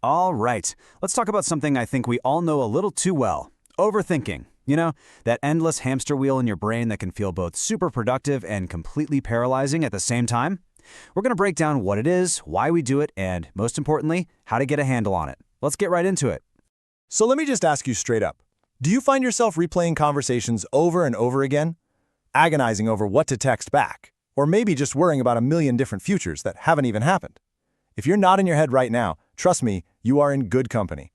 All right, let's talk about something I think we all know a little too well. Overthinking. You know, that endless hamster wheel in your brain that can feel both super productive and completely paralyzing at the same time? We're going to break down what it is, why we do it, and, most importantly, how to get a handle on it. Let's get right into it. So let me just ask you straight up. Do you find yourself replaying conversations over and over again? Agonizing over what to text back? Or maybe just worrying about a million different futures that haven't even happened? If you're not in your head right now, trust me, you are in good company.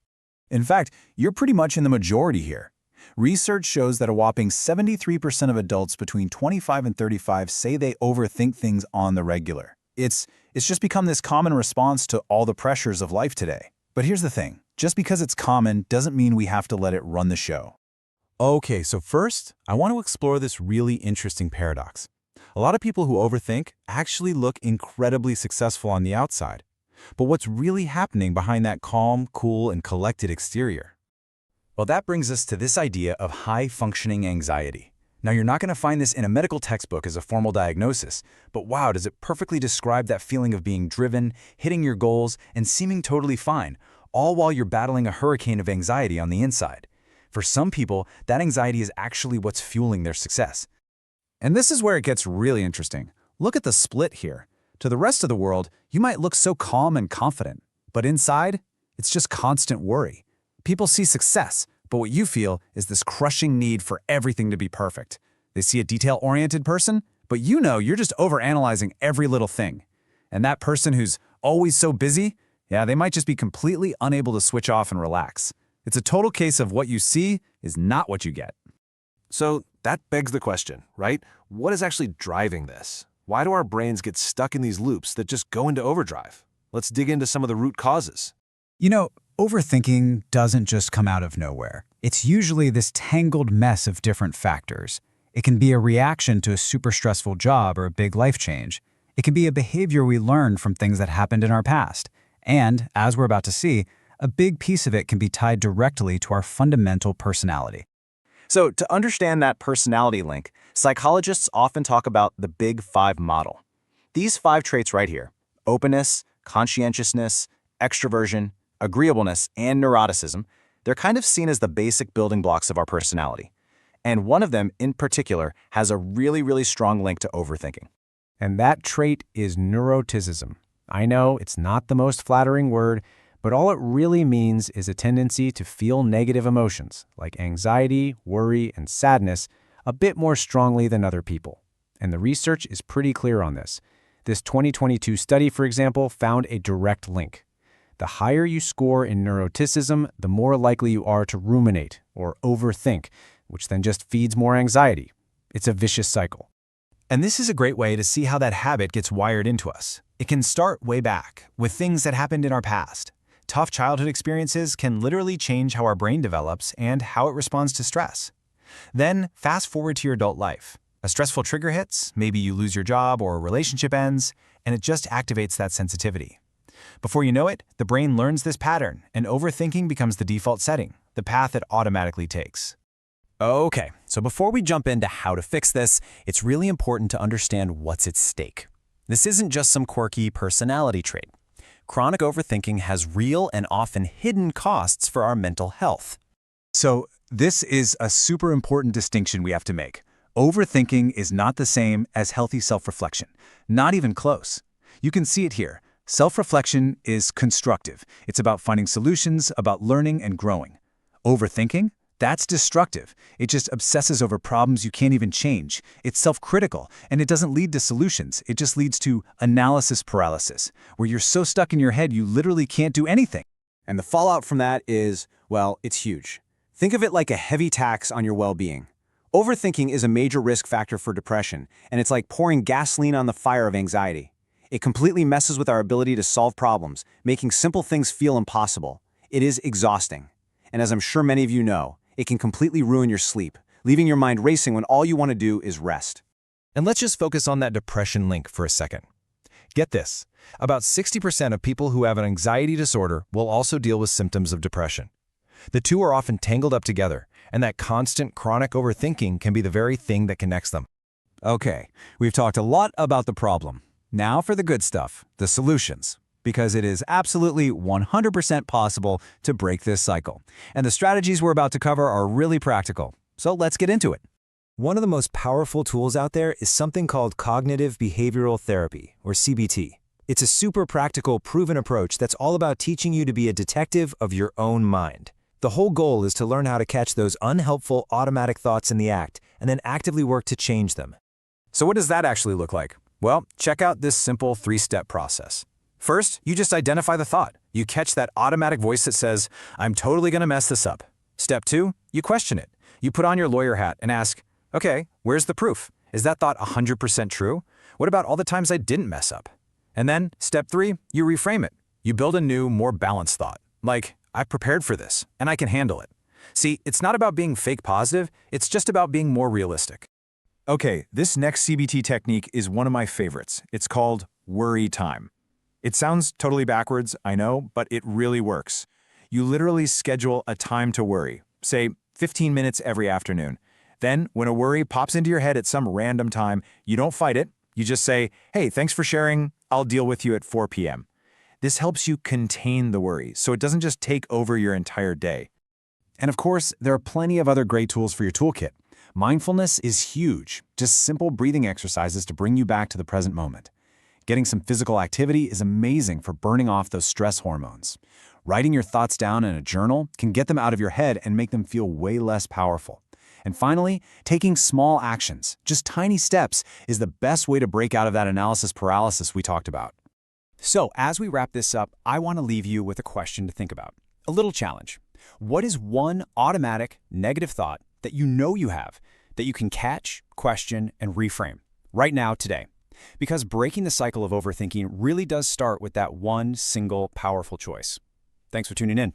In fact, you're pretty much in the majority here. Research shows that a whopping 73% of adults between 25 and 35 say they overthink things on the regular. It's just become this common response to all the pressures of life today. But here's the thing. Just because it's common doesn't mean we have to let it run the show. Okay, so first, I want to explore this really interesting paradox. A lot of people who overthink actually look incredibly successful on the outside. But what's really happening behind that calm, cool, and collected exterior? Well, that brings us to this idea of high-functioning anxiety. Now, you're not going to find this in a medical textbook as a formal diagnosis, but wow, does it perfectly describe that feeling of being driven, hitting your goals, and seeming totally fine, all while you're battling a hurricane of anxiety on the inside. For some people, that anxiety is actually what's fueling their success. And this is where it gets really interesting. Look at the split here. To the rest of the world, you might look so calm and confident, but inside, it's just constant worry. People see success, but what you feel is this crushing need for everything to be perfect. They see a detail-oriented person, but you know you're just overanalyzing every little thing. And that person who's always so busy, yeah, they might just be completely unable to switch off and relax. It's a total case of what you see is not what you get. So that begs the question, right? What is actually driving this? Why do our brains get stuck in these loops that just go into overdrive? Let's dig into some of the root causes. You know, overthinking doesn't just come out of nowhere. It's usually this tangled mess of different factors. It can be a reaction to a super stressful job or a big life change. It can be a behavior we learned from things that happened in our past. And, as we're about to see, a big piece of it can be tied directly to our fundamental personality. So, to understand that personality link, psychologists often talk about the Big Five model. These 5 traits right here, openness, conscientiousness, extroversion, agreeableness, and neuroticism, they're kind of seen as the basic building blocks of our personality. And one of them, in particular, has a really strong link to overthinking. And that trait is neuroticism. I know it's not the most flattering word, but all it really means is a tendency to feel negative emotions, like anxiety, worry, and sadness, a bit more strongly than other people. And the research is pretty clear on this. This 2022 study, for example, found a direct link. The higher you score in neuroticism, the more likely you are to ruminate or overthink, which then just feeds more anxiety. It's a vicious cycle. And this is a great way to see how that habit gets wired into us. It can start way back, with things that happened in our past. Tough childhood experiences can literally change how our brain develops and how it responds to stress. Then, fast forward to your adult life. A stressful trigger hits, maybe you lose your job or a relationship ends, and it just activates that sensitivity. Before you know it, the brain learns this pattern, and overthinking becomes the default setting, the path it automatically takes. Okay, so before we jump into how to fix this, it's really important to understand what's at stake. This isn't just some quirky personality trait. Chronic overthinking has real and often hidden costs for our mental health. So, this is a super important distinction we have to make. Overthinking is not the same as healthy self-reflection. Not even close. You can see it here. Self-reflection is constructive. It's about finding solutions, about learning and growing. Overthinking? That's destructive. It just obsesses over problems you can't even change. It's self-critical, and it doesn't lead to solutions. It just leads to analysis paralysis, where you're so stuck in your head you literally can't do anything. And the fallout from that is, well, it's huge. Think of it like a heavy tax on your well-being. Overthinking is a major risk factor for depression, and it's like pouring gasoline on the fire of anxiety. It completely messes with our ability to solve problems, making simple things feel impossible. It is exhausting. And as I'm sure many of you know, it can completely ruin your sleep, leaving your mind racing when all you want to do is rest. And let's just focus on that depression link for a second. Get this, about 60% of people who have an anxiety disorder will also deal with symptoms of depression. The two are often tangled up together, and that constant chronic overthinking can be the very thing that connects them. Okay, we've talked a lot about the problem. Now for the good stuff, the solutions. because it is absolutely 100% possible to break this cycle. And the strategies we're about to cover are really practical. So let's get into it. One of the most powerful tools out there is something called cognitive behavioral therapy, or CBT. It's a super practical, proven approach that's all about teaching you to be a detective of your own mind. The whole goal is to learn how to catch those unhelpful automatic thoughts in the act and then actively work to change them. So what does that actually look like? Well, check out this simple 3-step process. First, you just identify the thought. You catch that automatic voice that says, I'm totally going to mess this up. Step 2, you question it. You put on your lawyer hat and ask, okay, where's the proof? Is that thought 100% true? What about all the times I didn't mess up? And then, step 3, you reframe it. You build a new, more balanced thought. Like, I've prepared for this, and I can handle it. See, it's not about being fake positive, it's just about being more realistic. Okay, this next CBT technique is one of my favorites. It's called worry time. It sounds totally backwards, I know, but it really works. You literally schedule a time to worry, say 15 minutes every afternoon. Then, when a worry pops into your head at some random time, you don't fight it. You just say, hey, thanks for sharing. I'll deal with you at 4 p.m. This helps you contain the worry, so it doesn't just take over your entire day. And of course, there are plenty of other great tools for your toolkit. Mindfulness is huge, just simple breathing exercises to bring you back to the present moment. Getting some physical activity is amazing for burning off those stress hormones. Writing your thoughts down in a journal can get them out of your head and make them feel way less powerful. And finally, taking small actions, just tiny steps, is the best way to break out of that analysis paralysis we talked about. So, as we wrap this up, I want to leave you with a question to think about. A little challenge. What is one automatic negative thought that you know you have that you can catch, question, and reframe right now, today? Because breaking the cycle of overthinking really does start with that one single powerful choice. Thanks for tuning in.